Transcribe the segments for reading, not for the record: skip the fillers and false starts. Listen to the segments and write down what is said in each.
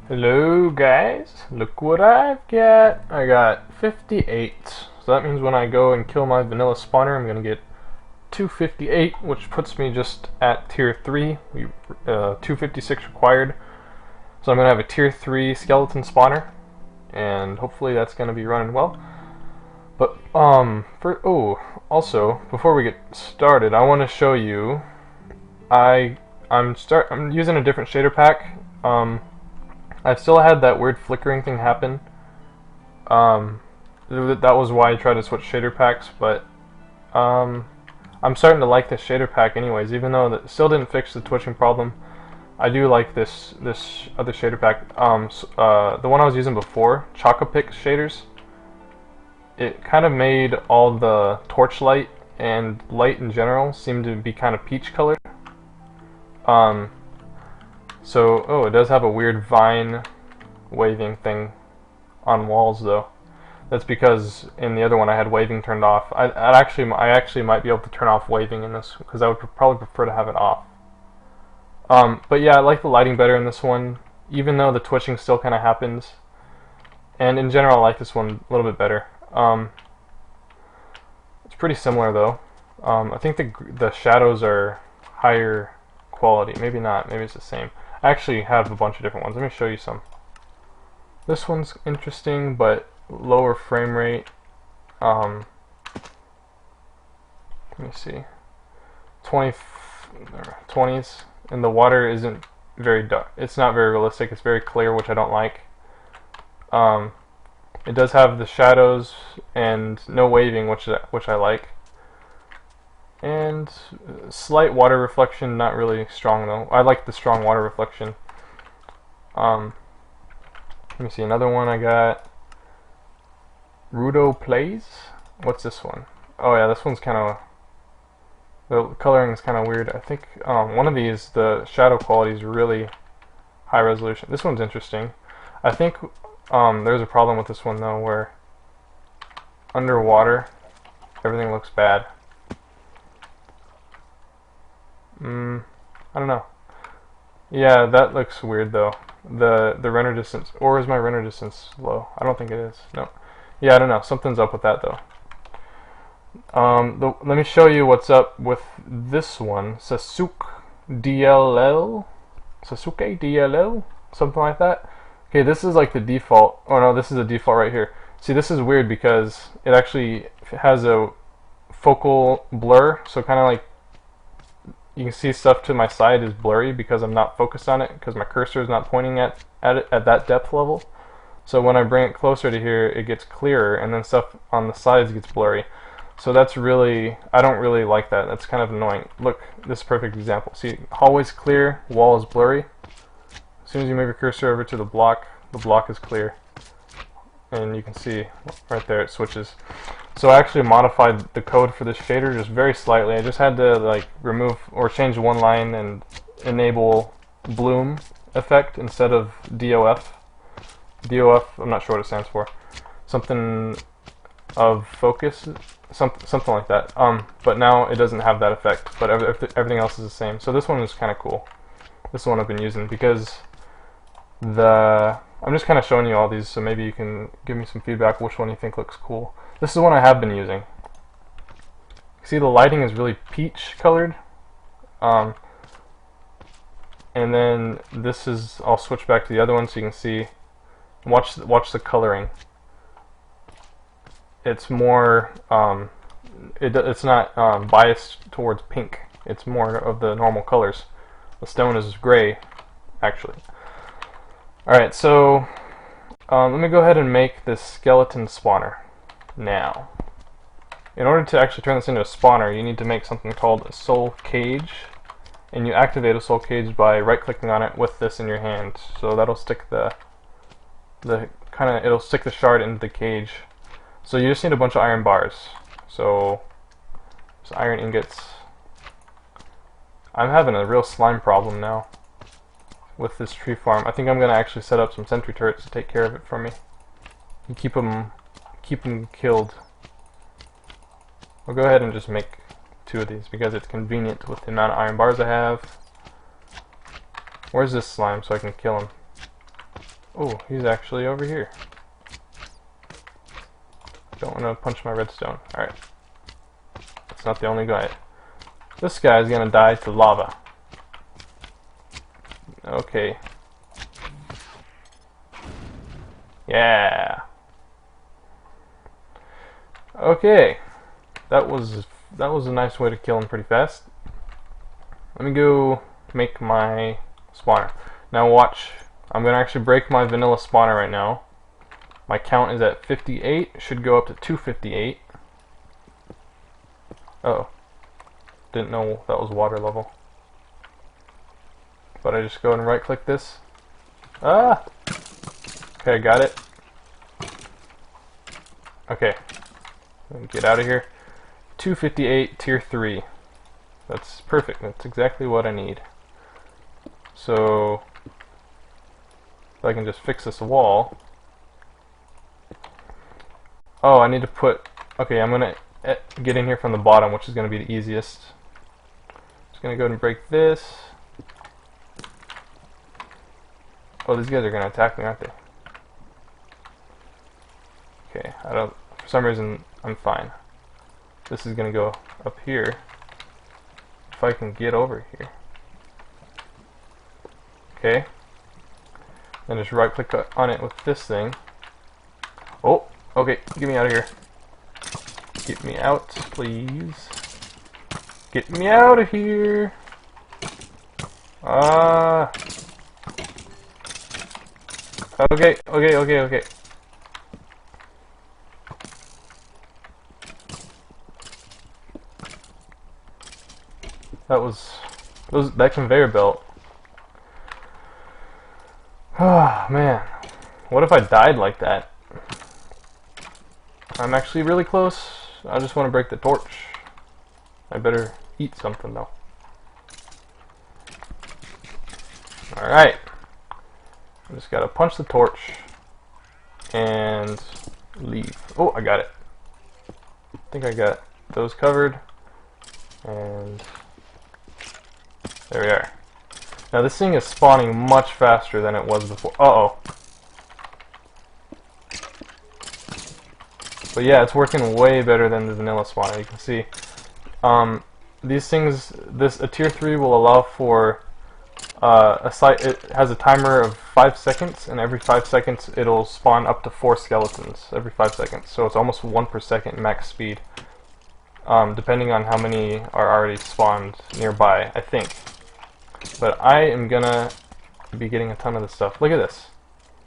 Hello guys, look what I've got. I got 58. So that means when I go and kill my vanilla spawner, I'm gonna get 258, which puts me just at tier 3. 256 required. So I'm gonna have a tier 3 skeleton spawner, and hopefully that's gonna be running well. But also before we get started, I want to show you. I'm using a different shader pack. I've still had that weird flickering thing happen. That was why I tried to switch shader packs, but I'm starting to like this shader pack anyways, even though it still didn't fix the twitching problem. I do like this other shader pack. The one I was using before, Chocopic shaders, it kind of made all the torchlight and light in general seem to be kind of peach colored. It does have a weird vine waving thing on walls though. That's because in the other one I had waving turned off. I actually might be able to turn off waving in this because I would probably prefer to have it off. But yeah, I like the lighting better in this one, even though the twitching still kind of happens. And in general, I like this one a little bit better. It's pretty similar though. I think the shadows are higher quality. Maybe not. Maybe it's the same. I actually have a bunch of different ones. Let me show you some. This one's interesting, but lower frame rate. Let me see. 20s, and the water isn't very dark. It's not very realistic. It's very clear, which I don't like. It does have the shadows and no waving, which I like. And slight water reflection, not really strong though. I like the strong water reflection. Let me see, another one I got. Rudo Plays? What's this one? Oh yeah, this one's kind of... The coloring is kind of weird. I think one of these, the shadow quality is really high resolution. This one's interesting. I think there's a problem with this one though, where underwater everything looks bad. I don't know. Yeah, that looks weird though. The render distance, or is my render distance low? I don't think it is. No. Yeah, I don't know. Something's up with that though. Let me show you what's up with this one, Sasuke DLL, something like that. Okay, this is like the default. Oh no, this is the default right here. See, this is weird because it actually has a focal blur, so kind of like you can see stuff to my side is blurry because I'm not focused on it, because my cursor is not pointing at it at that depth level. So when I bring it closer to here, it gets clearer, and then stuff on the sides gets blurry. So that's really, I don't really like that. That's kind of annoying. Look, this is a perfect example. See, hallway's clear, wall is blurry. As soon as you move your cursor over to the block is clear. And you can see right there it switches. So I actually modified the code for this shader just very slightly. I just had to like remove or change one line and enable bloom effect instead of DOF. DOF, I'm not sure what it stands for. Something of focus, something like that. But now it doesn't have that effect, but everything else is the same. So this one is kind of cool. This is the one I've been using because I'm just kind of showing you all these, so maybe you can give me some feedback which one you think looks cool. This is the one I have been using. See, the lighting is really peach colored. And then this is, I'll switch back to the other one so you can see. Watch the coloring. It's more, it's not biased towards pink. It's more of the normal colors. The stone is gray, actually. Alright, so let me go ahead and make this skeleton spawner now. In order to actually turn this into a spawner, you need to make something called a soul cage. And you activate a soul cage by right-clicking on it with this in your hand. So that'll stick it'll stick the shard into the cage. So you just need a bunch of iron bars. So just iron ingots. I'm having a real slime problem now with this tree farm. I think I'm gonna actually set up some sentry turrets to take care of it for me. And keep them killed. I'll go ahead and just make 2 of these because it's convenient with the amount of iron bars I have. Where's this slime so I can kill him? Oh, he's actually over here. Don't want to punch my redstone. Alright. That's not the only guy. This guy is gonna die to lava. Okay. Yeah. Okay. That was a nice way to kill him pretty fast. Let me go make my spawner. Now watch. I'm gonna actually break my vanilla spawner right now. My count is at 58. Should go up to 258. Oh. Didn't know that was water level. But I just go and right click this. Ah! Okay, I got it. Okay. Get out of here. 258 tier 3. That's perfect. That's exactly what I need. So if I can just fix this wall. Oh, I need to put... Okay, I'm gonna get in here from the bottom, which is gonna be the easiest. Just gonna go ahead and break this. Oh, these guys are gonna attack me, aren't they? Okay, for some reason, I'm fine. This is gonna go up here. If I can get over here. Okay. Then just right click on it with this thing. Oh, okay, get me out of here. Get me out, please. Get me out of here. Ah. Okay. That conveyor belt. Ah, man. What if I died like that? I'm actually really close. I just want to break the torch. I better eat something though. Alright. I just gotta punch the torch and leave. Oh, I got it. I think I got those covered. And there we are. Now this thing is spawning much faster than it was before. Uh-oh. But yeah, it's working way better than the vanilla spawner. You can see. These things, a tier 3 will allow for it has a timer of 5 seconds, and every 5 seconds it'll spawn up to 4 skeletons every 5 seconds. So it's almost 1 per second max speed, depending on how many are already spawned nearby, I think. But I am gonna be getting a ton of this stuff. Look at this.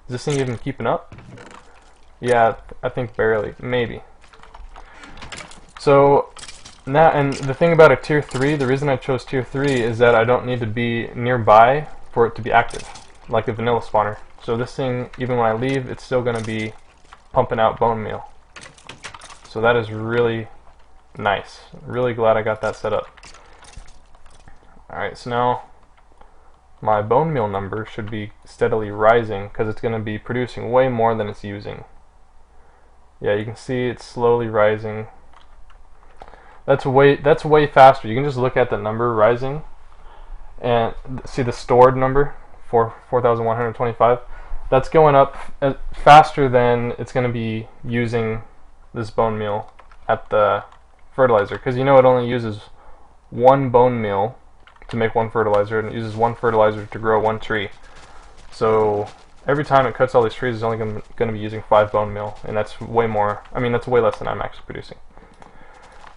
Is this thing even keeping up? Yeah, I think barely, maybe. So now, and the thing about a tier 3, the reason I chose tier 3 is that I don't need to be nearby for it to be active, like a vanilla spawner. So this thing, even when I leave, it's still going to be pumping out bone meal. So that is really nice. Really glad I got that set up. Alright, so now my bone meal number should be steadily rising because it's going to be producing way more than it's using. Yeah, you can see it's slowly rising. That's way faster. You can just look at the number rising and see the stored number, 4,125. That's going up faster than it's going to be using this bone meal at the fertilizer, because you know it only uses 1 bone meal to make 1 fertilizer, and it uses 1 fertilizer to grow 1 tree. So every time it cuts all these trees, it's only going to be using 5 bone meal, and that's way more. I mean, that's way less than I'm actually producing.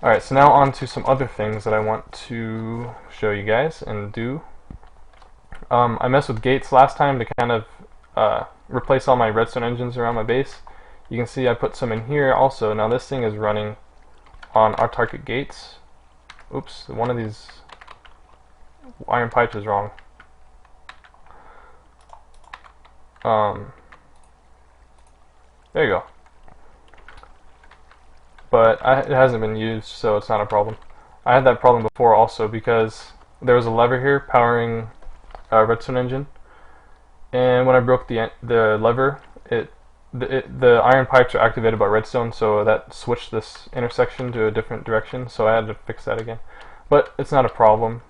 Alright, so now on to some other things that I want to show you guys and do. I messed with gates last time to kind of replace all my redstone engines around my base. You can see I put some in here also. Now this thing is running on autarkic gates. Oops, one of these iron pipes is wrong. There you go. But it hasn't been used, so it's not a problem. I had that problem before also because there was a lever here powering a redstone engine, and when I broke the lever, the iron pipes are activated by redstone, so that switched this intersection to a different direction, so I had to fix that again. But it's not a problem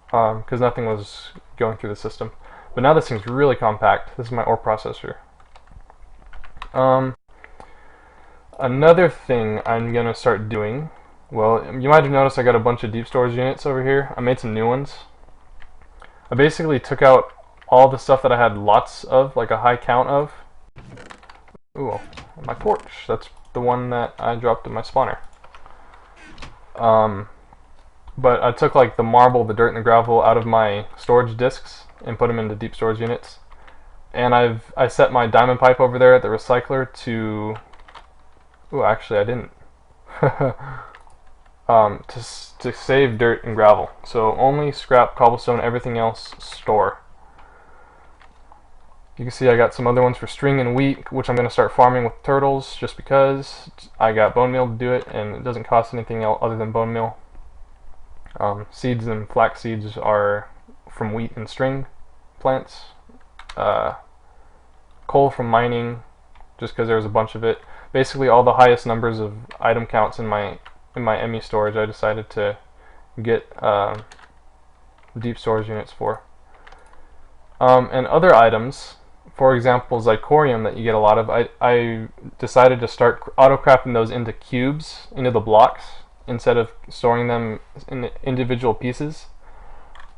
because nothing was going through the system. But now this thing's really compact. This is my ore processor. Another thing I'm gonna start doing, well, you might have noticed I got a bunch of deep storage units over here. I made some new ones. I basically took out all the stuff that I had lots of, like a high count of. Ooh, my torch. That's the one that I dropped in my spawner. But I took like the marble, the dirt, and the gravel out of my storage disks and put them into deep storage units. And I set my diamond pipe over there at the recycler to. Ooh, actually I didn't. To save dirt and gravel. So only scrap, cobblestone, everything else store. You can see I got some other ones for string and wheat, which I'm going to start farming with turtles just because I got bone meal to do it and it doesn't cost anything else other than bone meal. Seeds and flax seeds are from wheat and string plants. Coal from mining, just because there's a bunch of it. Basically all the highest numbers of item counts in my ME storage I decided to get deep storage units for. And other items, for example zirconium that you get a lot of, I decided to start auto-crafting those into cubes, into the blocks, instead of storing them in individual pieces.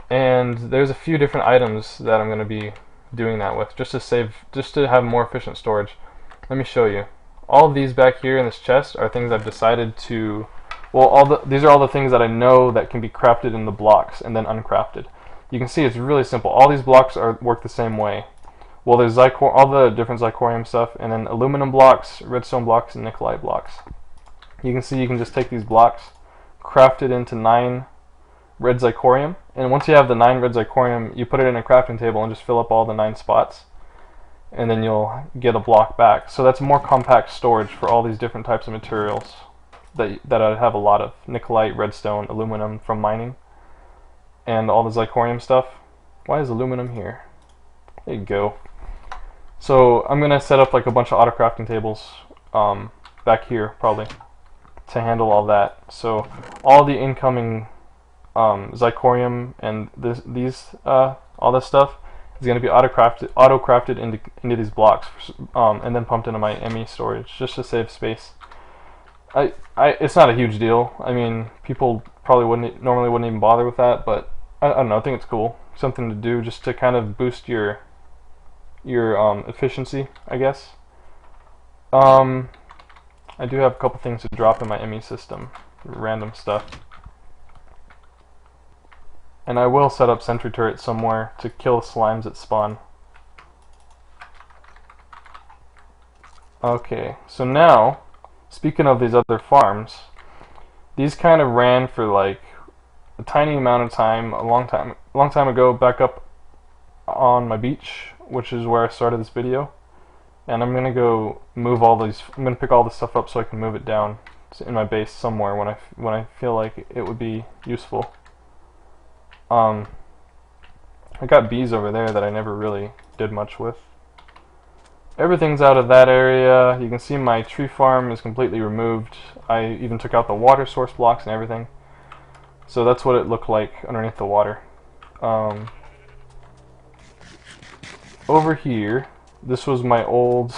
And there's a few different items that I'm going to be doing that with, just to have more efficient storage. Let me show you. All of these back here in this chest are things I've decided to, well, these are all the things that I know that can be crafted in the blocks and then uncrafted. You can see it's really simple. All these blocks work the same way. Well, there's all the different zirconium stuff, and then aluminum blocks, redstone blocks, and nikolite blocks. You can see you can just take these blocks, craft it into 9 red zirconium, and once you have the 9 red zirconium, you put it in a crafting table and just fill up all the 9 spots, and then you'll get a block back. So that's more compact storage for all these different types of materials that I have a lot of: nikolite, redstone, aluminum from mining, and all the zirconium stuff. Why is aluminum here? There you go. So I'm gonna set up like a bunch of auto crafting tables back here probably to handle all that. So all the incoming zirconium and all this stuff is going to be auto crafted into these blocks, and then pumped into my ME storage just to save space. It's not a huge deal. I mean, people probably normally wouldn't even bother with that, but I don't know. I think it's cool, something to do just to kind of boost your efficiency, I guess. I do have a couple things to drop in my ME system, random stuff. And I will set up sentry turrets somewhere to kill slimes that spawn. Okay, so now, speaking of these other farms, these kind of ran for like a tiny amount of time, a long time ago, back up on my beach, which is where I started this video. And I'm gonna go move all these. I'm gonna pick all this stuff up so I can move it down in my base somewhere when I feel like it would be useful. I got bees over there that I never really did much with. Everything's out of that area. You can see my tree farm is completely removed. I even took out the water source blocks and everything. So that's what it looked like underneath the water. Over here, this was my old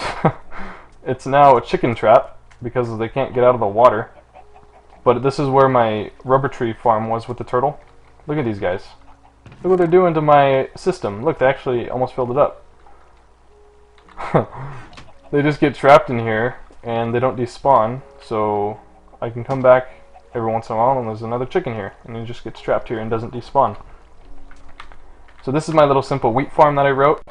it's now a chicken trap because they can't get out of the water. But this is where my rubber tree farm was with the turtle. Look at these guys. Look what they're doing to my system. Look, they actually almost filled it up. They just get trapped in here and they don't despawn, so I can come back every once in a while and there's another chicken here and it just gets trapped here and doesn't despawn. So this is my little simple wheat farm that I wrote,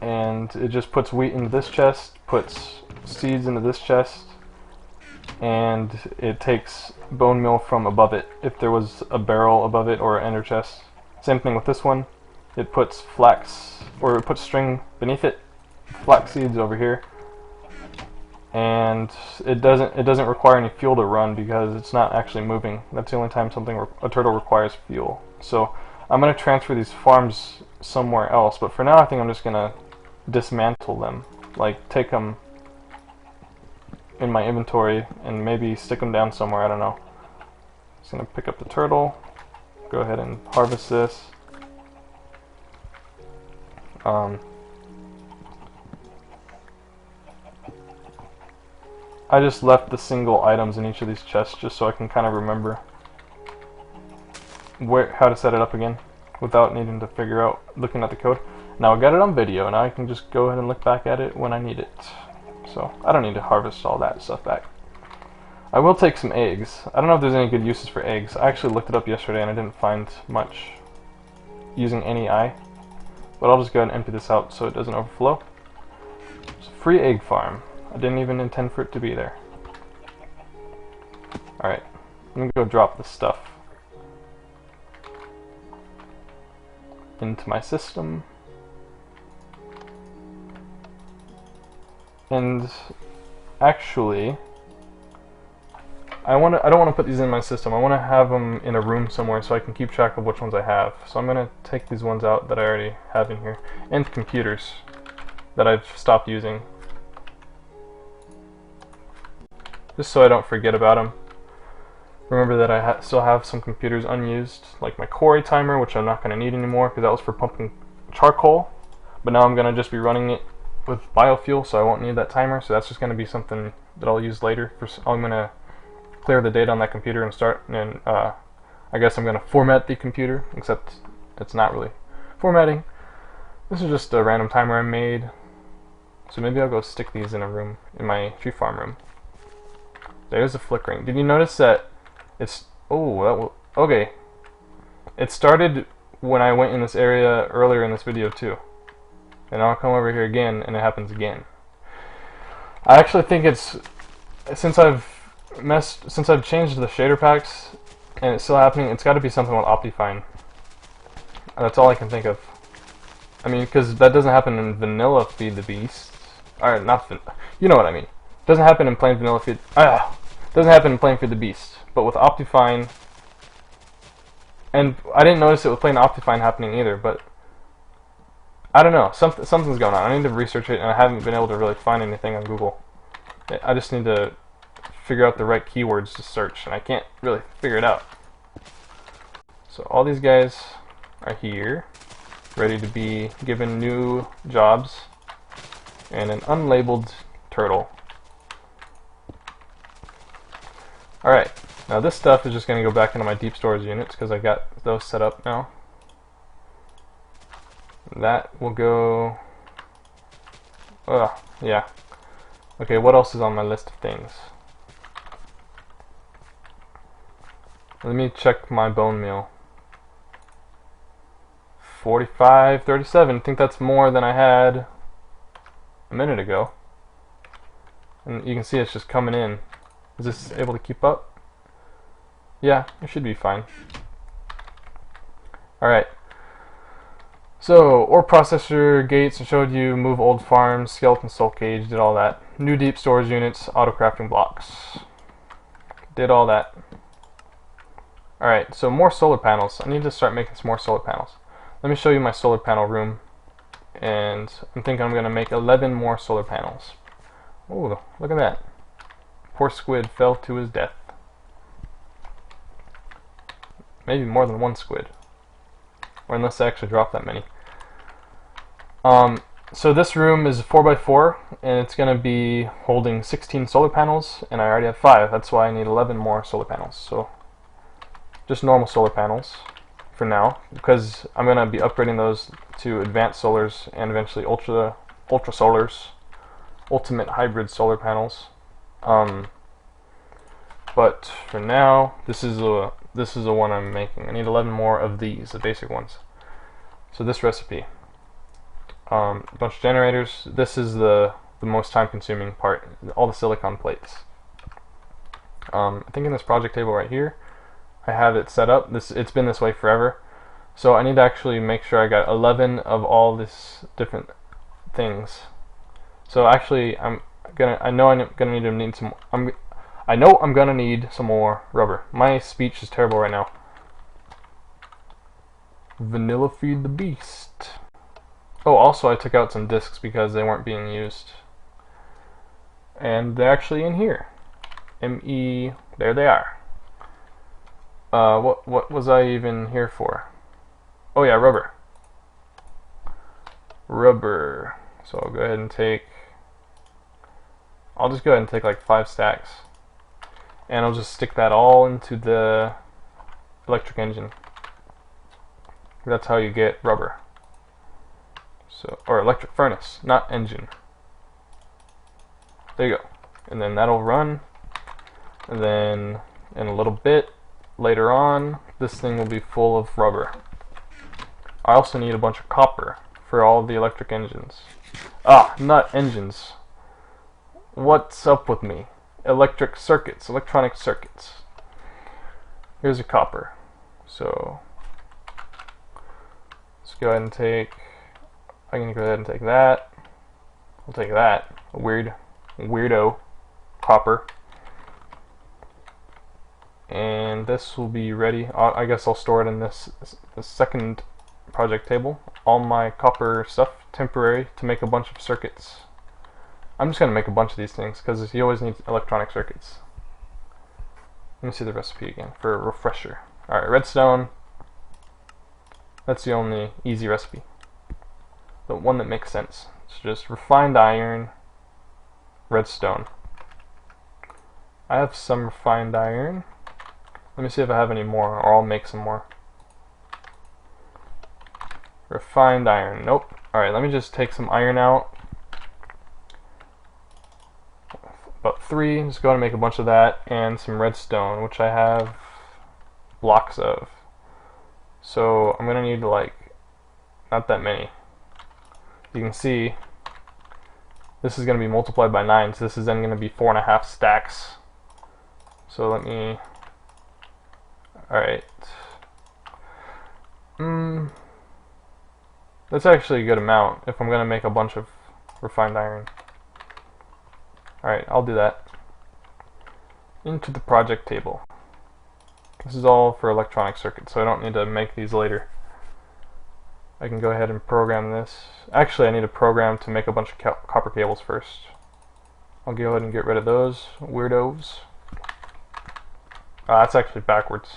and it just puts wheat into this chest, puts seeds into this chest, and it takes bone meal from above it if there was a barrel above it or an ender chest. Same thing with this one. It puts flax, or it puts string beneath it, flax seeds over here, and it doesn't require any fuel to run because it's not actually moving. That's the only time a turtle requires fuel. So I'm going to transfer these farms somewhere else, but for now I think I'm just going to dismantle them, like take them in my inventory and maybe stick them down somewhere. I don't know. Just going to pick up the turtle, go ahead and harvest this, Um, I just left the single items in each of these chests just so I can kind of remember how to set it up again without needing to figure out looking at the code. Now I got it on video, and I can just go ahead and look back at it when I need it. So I don't need to harvest all that stuff back. I will take some eggs. I don't know if there's any good uses for eggs. I actually looked it up yesterday and I didn't find much using any eye. But I'll just go ahead and empty this out so it doesn't overflow. It's a free egg farm. I didn't even intend for it to be there. Alright, I'm gonna go drop this stuff into my system. And actually, I don't want to put these in my system. I want to have them in a room somewhere so I can keep track of which ones I have. So I'm going to take these ones out that I already have in here, and computers that I've stopped using, just so I don't forget about them. Remember that I still have some computers unused, like my quarry timer, which I'm not going to need anymore because that was for pumping charcoal. But now I'm going to just be running it with biofuel, so I won't need that timer. So that's just going to be something that I'll use later. I'm going to clear the data on that computer and start, and I guess I'm going to format the computer, except it's not really formatting. This is just a random timer I made. So maybe I'll go stick these in a room, in my tree farm room. There's the flickering. Did you notice that it's, okay. It started when I went in this area earlier in this video too. And I'll come over here again and it happens again. I actually think it's, since I've changed the shader packs and it's still happening, it's got to be something with Optifine. That's all I can think of. I mean, because that doesn't happen in vanilla Feed the Beast. Or not, you know what I mean. It doesn't happen in plain vanilla Feed. Doesn't happen in plain Feed the Beast. But with Optifine, and I didn't notice it with plain Optifine happening either. But I don't know. Something's going on. I need to research it, and I haven't been able to really find anything on Google. I just need to figure out the right keywords to search, and I can't really figure it out. So all these guys are here, ready to be given new jobs, and an unlabeled turtle. Alright, now this stuff is just going to go back into my deep storage units because I got those set up now. That will go, yeah. Okay, what else is on my list of things? Let me check my bone meal. 45, 37. I think that's more than I had a minute ago. And you can see it's just coming in. Is this able to keep up? Yeah, it should be fine. Alright. So, ore processor, gates, I showed you, move old farms, skeleton soul cage, did all that. New deep storage units, auto crafting blocks. Did all that. Alright, so more solar panels. I need to start making some more solar panels. Let me show you my solar panel room. And I'm thinking I'm going to make 11 more solar panels. Oh, look at that. Poor squid fell to his death. Maybe more than one squid. Or unless I actually dropped that many. So this room is 4x4, and it's going to be holding 16 solar panels, and I already have 5. That's why I need 11 more solar panels. So just normal solar panels for now, because I'm going to be upgrading those to advanced solars and eventually ultra solars, ultimate hybrid solar panels. But for now, this is the one I'm making. I need 11 more of these, the basic ones. So this recipe, a bunch of generators. This is the most time-consuming part. All the silicon plates. I think in this project table right here, I have it set up. It's been this way forever. So I need to actually make sure I got 11 of all these different things. So actually, I know I'm gonna need some more rubber. My speech is terrible right now. Vanilla Feed the Beast. Oh, also I took out some discs because they weren't being used. And they're actually in here. There they are. What was I even here for? Oh yeah, rubber. rubber. So I'll go ahead and I'll just go ahead and take like 5 stacks, and I'll just stick that all into the electric engine. That's how you get rubber. So, or electric furnace, not engine. There you go. And then that'll run, and then in a little bit later on, this thing will be full of rubber. I also need a bunch of copper for all the electric engines. Ah, not engines. What's up with me? Electric circuits, electronic circuits. Here's a copper. So let's go ahead and I'm gonna go ahead and take that. I'll take that. A weirdo copper. And this will be ready. I guess I'll store it in this second project table. All my copper stuff, temporary, to make a bunch of circuits. I'm just going to make a bunch of these things because you always need electronic circuits. Let me see the recipe again for a refresher. Alright, redstone. That's the only easy recipe. The one that makes sense. It's just refined iron, redstone. I have some refined iron. Let me see if I have any more, or I'll make some more. Refined iron. Nope. Alright, let me just take some iron out. About 3. Just go ahead and make a bunch of that, and some redstone, which I have blocks of. So I'm gonna need like not that many. You can see this is gonna be multiplied by 9, so this is then gonna be 4.5 stacks. So let me. Alright. That's actually a good amount if I'm gonna make a bunch of refined iron. Alright, I'll do that. Into the project table. This is all for electronic circuits, so I don't need to make these later. I can go ahead and program this. Actually, I need a program to make a bunch of copper cables first. I'll go ahead and get rid of those weirdos. That's actually backwards.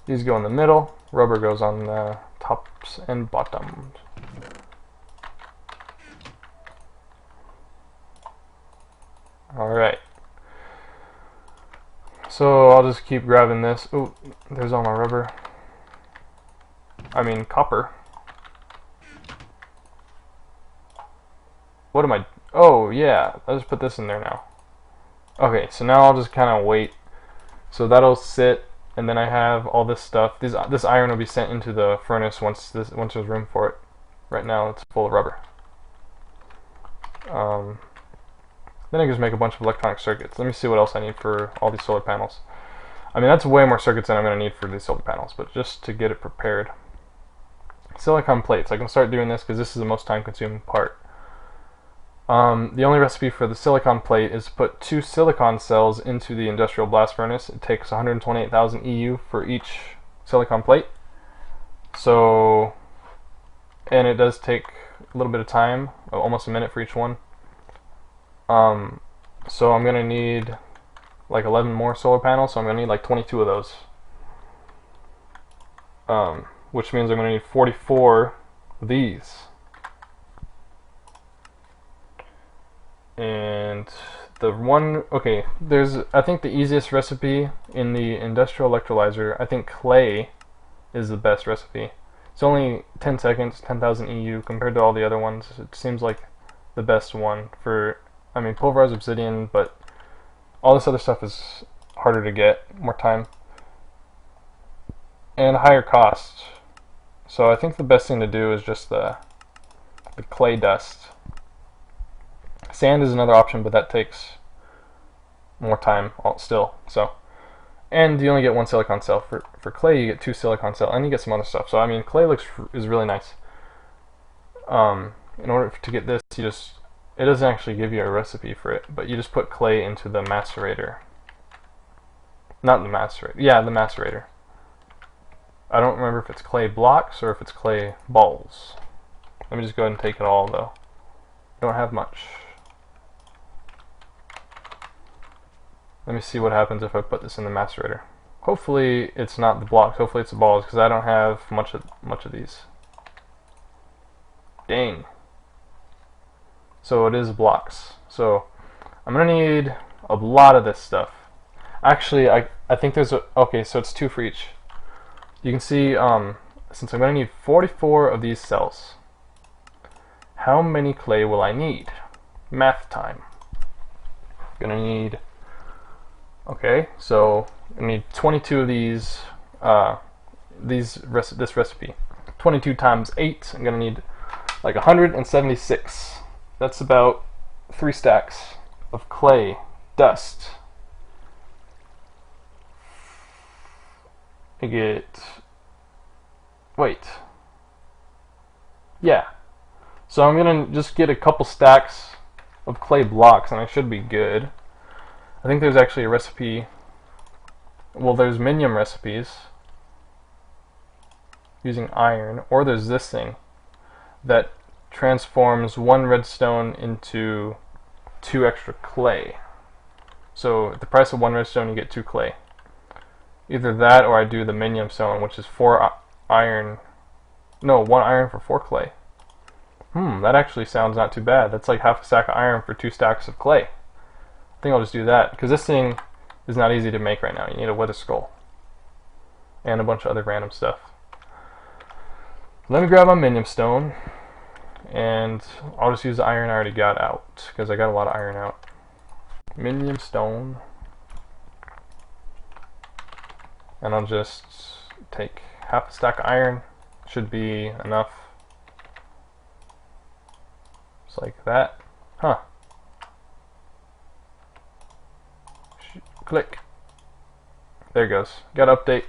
These go in the middle, rubber goes on the tops and bottoms. Alright. So I'll just keep grabbing this. Oh, there's all my rubber. I mean copper. What am I? Oh yeah, I'll just put this in there now. Okay, so now I'll just kind of wait. So that'll sit, and then I have all this stuff. This iron will be sent into the furnace once there's room for it. Right now it's full of rubber. Then I can just make a bunch of electronic circuits. Let me see what else I need for all these solar panels. I mean, that's way more circuits than I'm going to need for these solar panels, but just to get it prepared. Silicon plates. I can start doing this because this is the most time-consuming part. The only recipe for the silicon plate is to put 2 silicon cells into the industrial blast furnace. It takes 128,000 EU for each silicon plate. So, and it does take a little bit of time, almost a minute for each one. So I'm gonna need like 11 more solar panels, so I'm gonna need like 22 of those. Which means I'm gonna need 44 of these. And the one, okay, I think the easiest recipe in the industrial electrolyzer, I think clay is the best recipe. It's only 10 seconds, 10,000 EU compared to all the other ones. It seems like the best one for, I mean, pulverized obsidian, but all this other stuff is harder to get, more time, and higher cost. So I think the best thing to do is just the clay dust. Sand is another option, but that takes more time still. So, and you only get 1 silicon cell. For clay, you get 2 silicon cell, and you get some other stuff. So I mean, clay is really nice. In order to get this, it doesn't actually give you a recipe for it, but you just put clay into the macerator. Not the macerator. Yeah, the macerator. I don't remember if it's clay blocks or if it's clay balls. Let me just go ahead and take it all, though. I don't have much. Let me see what happens if I put this in the macerator. Hopefully it's not the blocks. Hopefully it's the balls, because I don't have much of these. Dang. So it is blocks. So I'm gonna need a lot of this stuff. Actually, I think there's a, okay, so it's 2 for each. You can see, since I'm gonna need 44 of these cells, how many clay will I need? Math time. Gonna need, okay, so I need 22 of these, this recipe. 22 times 8, I'm gonna need like 176. That's about 3 stacks of clay dust. I get, wait, yeah, so I'm gonna just get a couple stacks of clay blocks and I should be good. I think there's actually a recipe, well, there's minium recipes using iron, or there's this thing that transforms 1 redstone into 2 extra clay. So at the price of 1 redstone you get 2 clay. Either that or I do the minium stone, which is 4 iron, no, 1 iron for 4 clay. That actually sounds not too bad. That's like half a stack of iron for 2 stacks of clay. I think I'll just do that, because this thing is not easy to make right now. You need a wither skull and a bunch of other random stuff. Let me grab my minium stone, and I'll just use the iron I already got out, because I got a lot of iron out. Minium stone. And I'll just take half a stack of iron. Should be enough. Just like that. Huh. Click. There it goes. Gotta update.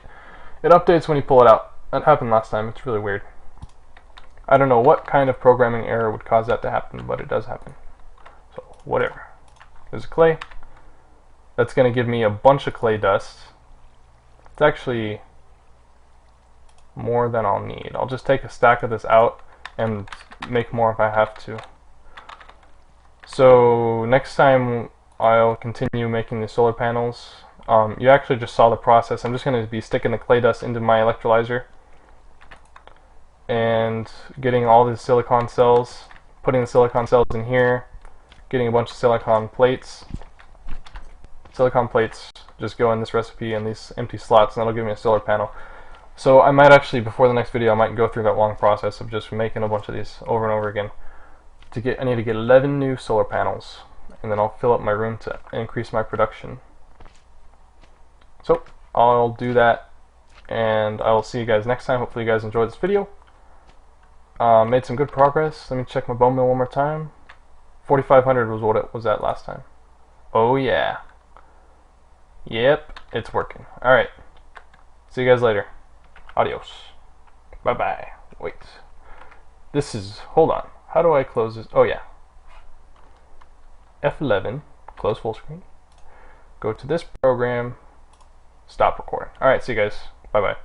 It updates when you pull it out. That happened last time. It's really weird. I don't know what kind of programming error would cause that to happen, but it does happen. So, whatever. There's clay. That's gonna give me a bunch of clay dust. It's actually more than I'll need. I'll just take a stack of this out and make more if I have to. So next time I'll continue making the solar panels. You actually just saw the process. I'm just going to be sticking the clay dust into my electrolyzer and getting all the silicon cells, putting the silicon cells in here, getting a bunch of silicon plates. Silicon plates just go in this recipe and these empty slots, and that'll give me a solar panel. So I might actually, before the next video, I might go through that long process of just making a bunch of these over and over again. I need to get 11 new solar panels, and then I'll fill up my room to increase my production. So I'll do that, and I'll see you guys next time. Hopefully you guys enjoyed this video. Made some good progress. Let me check my bone meal one more time. 4,500 was what it was at last time. Oh yeah. Yep, it's working. Alright. See you guys later. Adios. Bye-bye. Wait. This is... Hold on. How do I close this? Oh, yeah. F11. Close full screen. Go to this program. Stop recording. Alright, see you guys. Bye-bye.